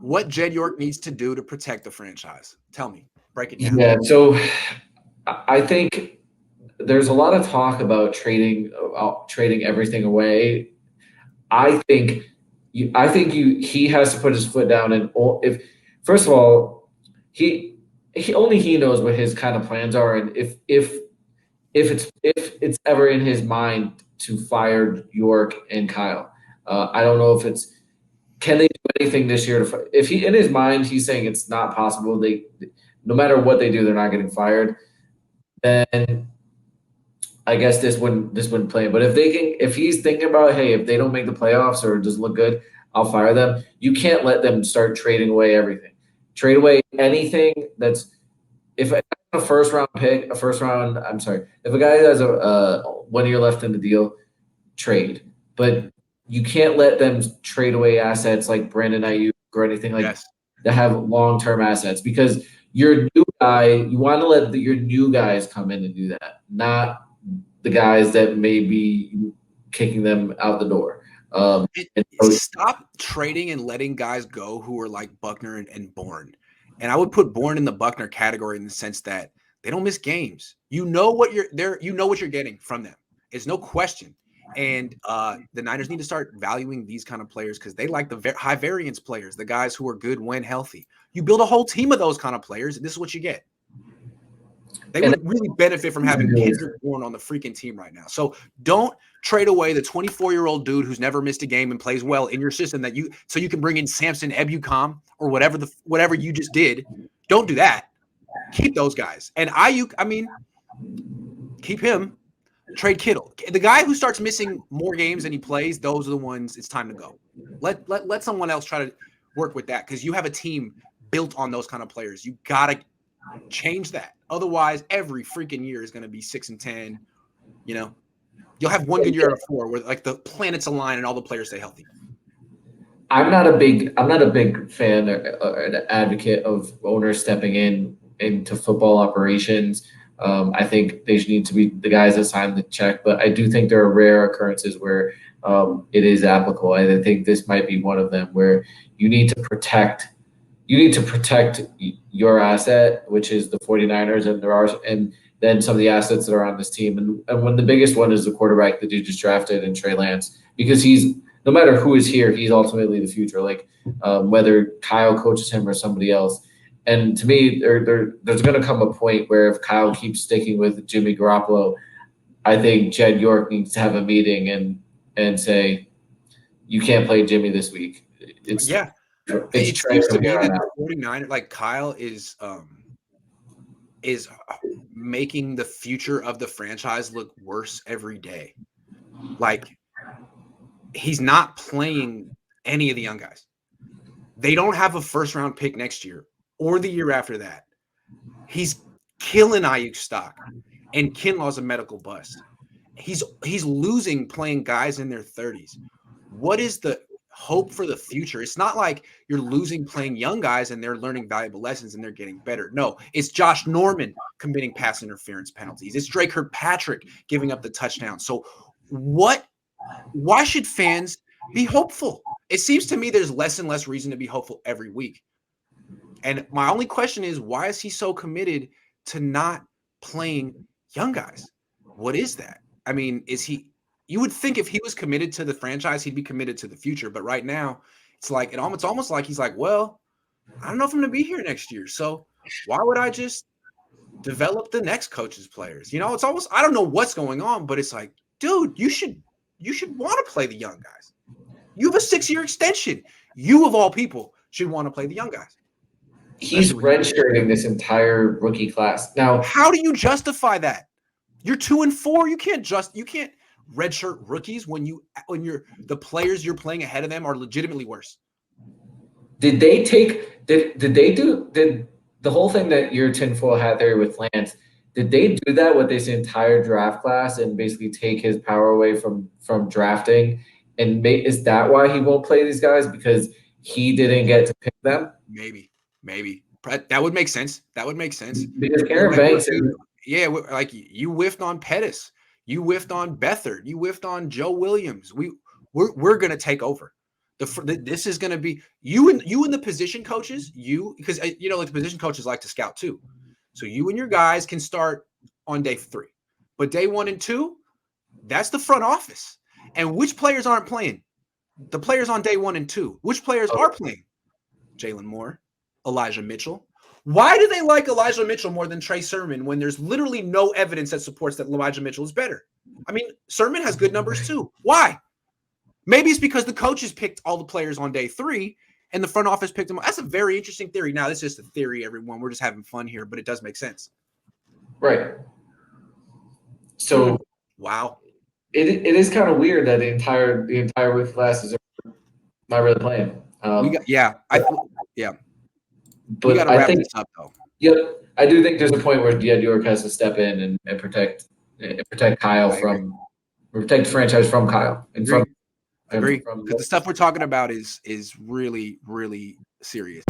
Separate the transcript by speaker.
Speaker 1: what Jed York needs to do to protect the franchise. Tell me, break it down.
Speaker 2: Yeah, so I think there's a lot of talk about trading everything away. I think he has to put his foot down and if first of all he knows what his kind of plans are, and if it's ever in his mind to fire York and Kyle. I don't know if it's can they do anything this year if he in his mind he's saying it's not possible. They no matter what they do, they're not getting fired. Then I guess this wouldn't play. But if he's thinking about, hey, if they don't make the playoffs or just look good, I'll fire them. You can't let them start trading away everything. Trade away anything that's if a first round pick, I'm sorry, if a guy has a 1 year left in the deal, trade. But you can't let them trade away assets like Brandon Ayuk or anything like
Speaker 1: Yes.
Speaker 2: that have long term assets, because your new guy, you want to let your new guys come in and do that, not the guys that may be kicking them out the door.
Speaker 1: Stop trading and letting guys go who are like Buckner and Bourne. And I would put Bourne in the Buckner category in the sense that they don't miss games. You know what you're getting from them. It's no question. And the Niners need to start valuing these kind of players because they like the high variance players, the guys who are good when healthy. You build a whole team of those kind of players, and this is what you get. They would really benefit from having Kendrick Bourne on the freaking team right now. So don't trade away the 24-year-old dude who's never missed a game and plays well in your system so you can bring in Samson Ebukam or whatever you just did. Don't do that. Keep those guys. And Ayuk, keep him. Trade Kittle. The guy who starts missing more games than he plays, those are the ones it's time to go. Let someone else try to work with that because you have a team built on those kind of players. You got to change that. Otherwise, every freaking year is going to be 6-10. You'll have one good year out of 4 where like the planets align and all the players stay healthy.
Speaker 2: I'm not a big fan or an advocate of owners stepping into football operations. I think they need to be the guys that sign the check, but I do think there are rare occurrences where it is applicable. And I think this might be one of them where you need to protect your asset, which is the 49ers, and then some of the assets that are on this team. And when the biggest one is the quarterback that you just drafted in Trey Lance, because he's no matter who is here, he's ultimately the future. Like whether Kyle coaches him or somebody else. And to me, there's going to come a point where if Kyle keeps sticking with Jimmy Garoppolo, I think Jed York needs to have a meeting and say, you can't play Jimmy this week.
Speaker 1: It seems to me that the 49ers, like Kyle is making the future of the franchise look worse every day. Like he's not playing any of the young guys. They don't have a first round pick next year or the year after that. He's killing Ayuk's stock, and Kinlaw's a medical bust. He's losing playing guys in their 30s. What is the hope for the future? It's not like you're losing playing young guys and they're learning valuable lessons and they're getting better. No, it's Josh Norman committing pass interference penalties. It's Drake Kirkpatrick giving up the touchdown. So why should fans be hopeful? It seems to me there's less and less reason to be hopeful every week. And my only question is, why is he so committed to not playing young guys? What is that? I mean, you would think if he was committed to the franchise, he'd be committed to the future. But right now, it's almost like he's like, well, I don't know if I'm going to be here next year. So why would I just develop the next coach's players? It's almost, I don't know what's going on, but it's like, dude, you should want to play the young guys. You have a 6-year extension. You, of all people, should want to play the young guys.
Speaker 2: He's redshirting this entire rookie class. Now,
Speaker 1: how do you justify that? You're 2-4. You can't redshirt rookies when the players you're playing ahead of them are legitimately worse.
Speaker 2: Did the whole thing that your tinfoil hat there with Lance, did they do that with this entire draft class and basically take his power away from drafting? And is that why he won't play these guys? Because he didn't get to pick them?
Speaker 1: Maybe. That would make sense.
Speaker 2: Because Aaron Banks
Speaker 1: like you whiffed on Pettis. You whiffed on Beathard. You whiffed on Joe Williams. We're going to take over. This is going to be you and the position coaches. Because like the position coaches like to scout too. So you and your guys can start on day 3, but day 1 and 2, that's the front office. And which players aren't playing? The players on day 1 and 2. Which players are playing? Jalen Moore, Elijah Mitchell. Why do they like Elijah Mitchell more than Trey Sermon when there's literally no evidence that supports that Elijah Mitchell is better? I mean, Sermon has good numbers too. Why? Maybe it's because the coaches picked all the players on day 3 and the front office picked them. That's a very interesting theory. Now, this is just a theory, everyone. We're just having fun here, but it does make sense.
Speaker 2: Right. So,
Speaker 1: wow.
Speaker 2: It is kind of weird that the entire rookie class is not really playing.
Speaker 1: But we got to wrap this up, though.
Speaker 2: Yep, I do think there's a point where Jed York has to step in and protect Kyle protect the franchise from Kyle and from.
Speaker 1: Agree. Because the stuff we're talking about is really, really serious.